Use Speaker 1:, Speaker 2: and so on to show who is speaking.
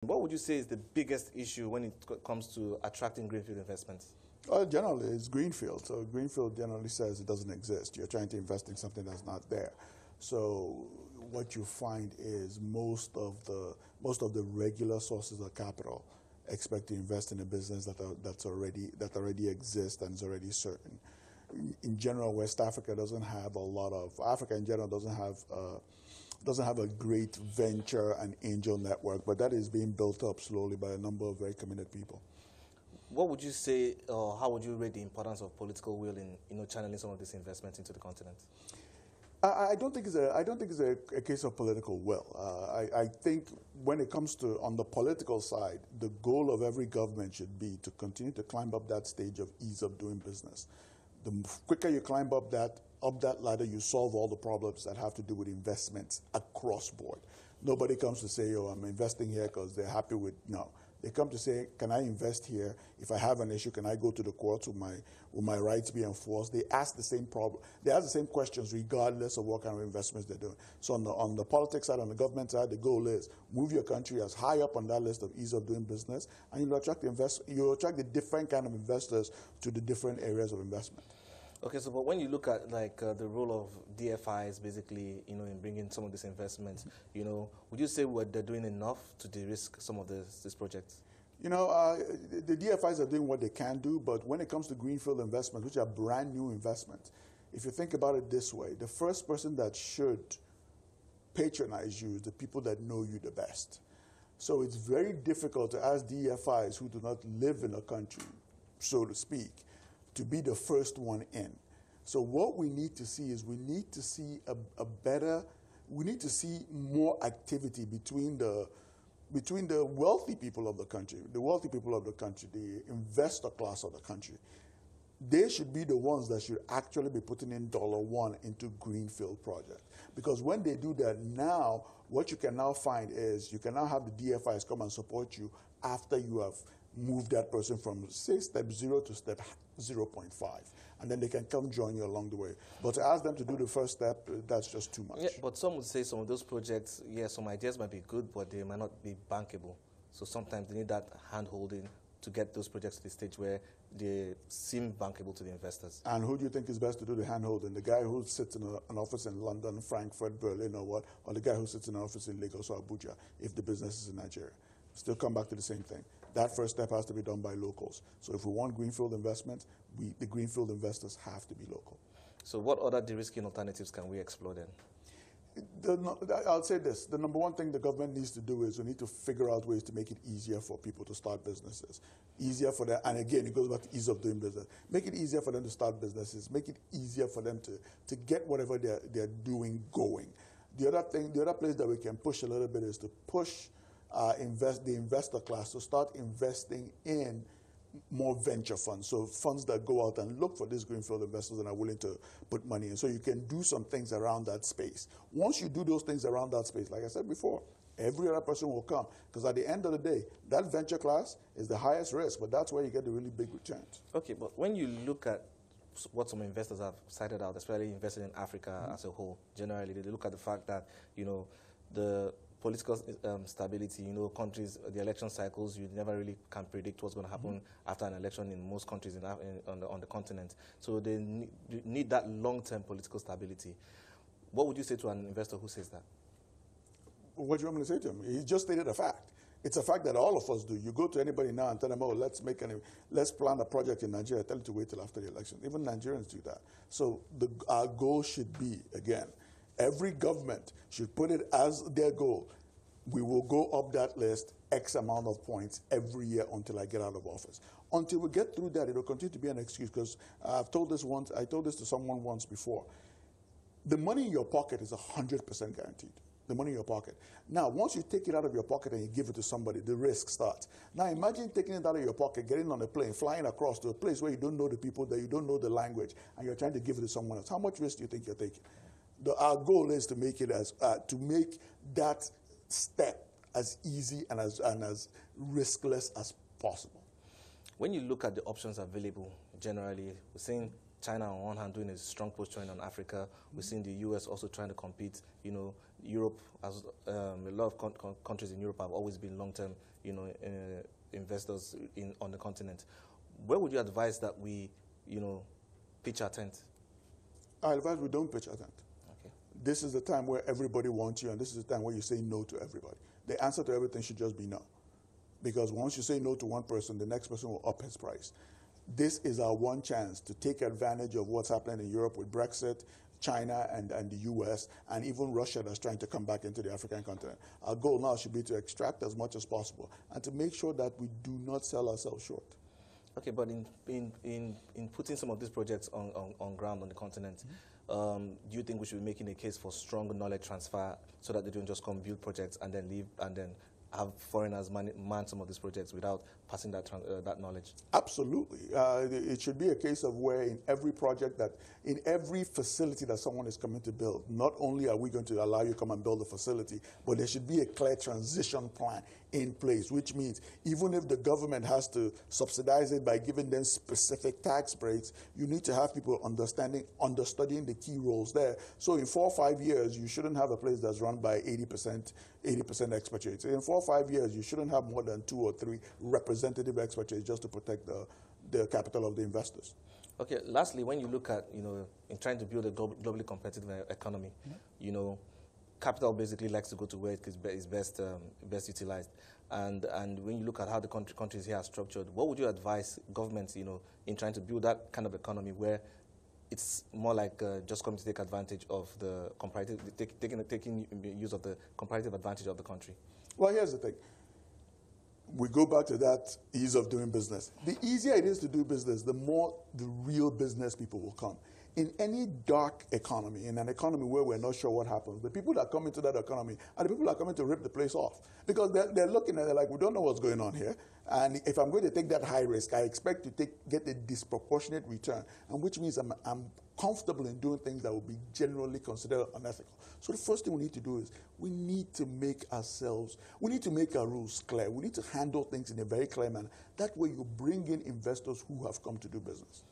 Speaker 1: What would you say is the biggest issue when it comes to attracting greenfield investments?
Speaker 2: Well, generally, it's Greenfield. So Greenfield generally says it doesn't exist. You're trying to invest in something that's not there. So what you find is most of the regular sources of capital expect to invest in a business that already exists and is already certain. In general, West Africa doesn't have a lot of Africa in general doesn't have a great venture and angel network, but that is being built up slowly by a number of very committed people.
Speaker 1: What would you say, or how would you rate the importance of political will in channeling some of these investments into the continent?
Speaker 2: I don't think it's a case of political will. I think when it comes to on the political side, the goal of every government should be to continue to climb up that stage of ease of doing business. The quicker you climb up that ladder, you solve all the problems that have to do with investments across board. Nobody comes to say, "Oh, I'm investing here because they're happy with." No, they come to say, "Can I invest here? If I have an issue, can I go to the court? Will my rights be enforced?" They ask the same problem. They ask the same questions regardless of what kind of investments they're doing. So on the politics side, on the government side, the goal is move your country as high up on that list of ease of doing business, and you'll attract the different kind of investors to the different areas of investment.
Speaker 1: Okay, so but when you look at the role of DFIs, basically, in bringing some of these investments, would you say they're doing enough to de-risk some of these projects?
Speaker 2: The DFIs are doing what they can do, but when it comes to greenfield investments, which are brand new investments, if you think about it this way, the first person that should patronize you is the people that know you the best. So it's very difficult to ask DFIs who do not live in a country, so to speak, to be the first one in. So what we need to see is we need to see more activity between the wealthy people of the country, the investor class of the country. They should be the ones that should actually be putting in $1 into greenfield projects. Because when they do that now, what you can now find is you can now have the DFIs come and support you after you have moved that person from, say, step 0 to step 0.5. And then they can come join you along the way. But to ask them to do the first step, that's just too much.
Speaker 1: Yeah, but some would say some of those projects, some ideas might be good, but they might not be bankable. So sometimes they need that hand-holding to get those projects to the stage where they seem bankable to the investors.
Speaker 2: And who do you think is best to do the hand-holding? The guy who sits in an office in London, Frankfurt, Berlin, or what? Or the guy who sits in an office in Lagos or Abuja, if the business is in Nigeria? Still come back to the same thing. That first step has to be done by locals. So if we want greenfield investment, the greenfield investors have to be local.
Speaker 1: So what other de-risking alternatives can we explore then?
Speaker 2: I'll say this. The number one thing the government needs to do is we need to figure out ways to make it easier for people to start businesses. Easier for them, and again, it goes back to ease of doing business. Make it easier for them to start businesses. Make it easier for them to get whatever they're doing going. The other place that we can push a little bit is to push the investor class to start investing in more venture funds, so funds that go out and look for these greenfield investors and are willing to put money in. So you can do some things around that space. Once you do those things around that space, like I said before, every other person will come. Because at the end of the day, that venture class is the highest risk, but that's where you get the really big returns.
Speaker 1: Okay, but when you look at what some investors have cited out, especially investing in Africa as a whole, generally, they look at the fact that, the political stability, countries, the election cycles, you never really can predict what's going to happen after an election in most countries on the continent. So they need that long-term political stability. What would you say to an investor who says that?
Speaker 2: What do you want me to say to him? He just stated a fact. It's a fact that all of us do. You go to anybody now and tell them, "Oh, let's plan a project in Nigeria." Tell them to wait till after the election. Even Nigerians do that. So our goal should be, again, every government should put it as their goal. We will go up that list X amount of points every year until I get out of office. Until we get through that, it will continue to be an excuse, because I told this to someone once before. The money in your pocket is 100% guaranteed. The money in your pocket. Now, once you take it out of your pocket and you give it to somebody, the risk starts. Now, imagine taking it out of your pocket, getting on a plane, flying across to a place where you don't know the people, that you don't know the language, and you're trying to give it to someone else. How much risk do you think you're taking? Our goal is to make it to make that step as easy and as riskless as possible.
Speaker 1: When you look at the options available, generally, we're seeing China on one hand doing a strong push on Africa. We're seeing the US also trying to compete. Europe, as a lot of countries in Europe have always been long-term investors on the continent. Where would you advise that we, pitch our tent?
Speaker 2: I advise we don't pitch our tent.
Speaker 1: Okay.
Speaker 2: This is the time where everybody wants you, and this is the time where you say no to everybody. The answer to everything should just be no. Because once you say no to one person, the next person will up his price. This is our one chance to take advantage of what's happening in Europe with Brexit, China and the US, and even Russia that's trying to come back into the African continent. Our goal now should be to extract as much as possible and to make sure that we do not sell ourselves short.
Speaker 1: Okay, but in putting some of these projects on ground on the continent, do you think we should be making a case for strong knowledge transfer so that they don't just come build projects and then leave and then have foreigners man some of these projects without passing that knowledge?
Speaker 2: Absolutely. It should be a case of where in every project in every facility that someone is coming to build, not only are we going to allow you to come and build a facility, but there should be a clear transition plan in place, which means even if the government has to subsidize it by giving them specific tax breaks, you need to have people understudying the key roles there. So in 4 or 5 years, you shouldn't have a place that's run by 80% expatriates. In 4 or 5 years, you shouldn't have more than 2 or 3 representative expatriates just to protect the capital of the investors.
Speaker 1: Okay, lastly, when you look at, in trying to build a globally competitive economy, capital basically likes to go to where it is best utilized. And when you look at how the countries here are structured, what would you advise governments, in trying to build that kind of economy where it's more like just coming to take advantage of the comparative, taking use of the comparative advantage of the country?
Speaker 2: Well, here's the thing. We go back to that ease of doing business. The easier it is to do business, the more the real business people will come. In any dark economy, in an economy where we're not sure what happens, the people that come into that economy are the people that are coming to rip the place off. Because they're looking at it like, we don't know what's going on here. And if I'm going to take that high risk, I expect to get a disproportionate return, and which means I'm comfortable in doing things that will be generally considered unethical. So the first thing we need to do is we need to make our rules clear. We need to handle things in a very clear manner. That way you bring in investors who have come to do business.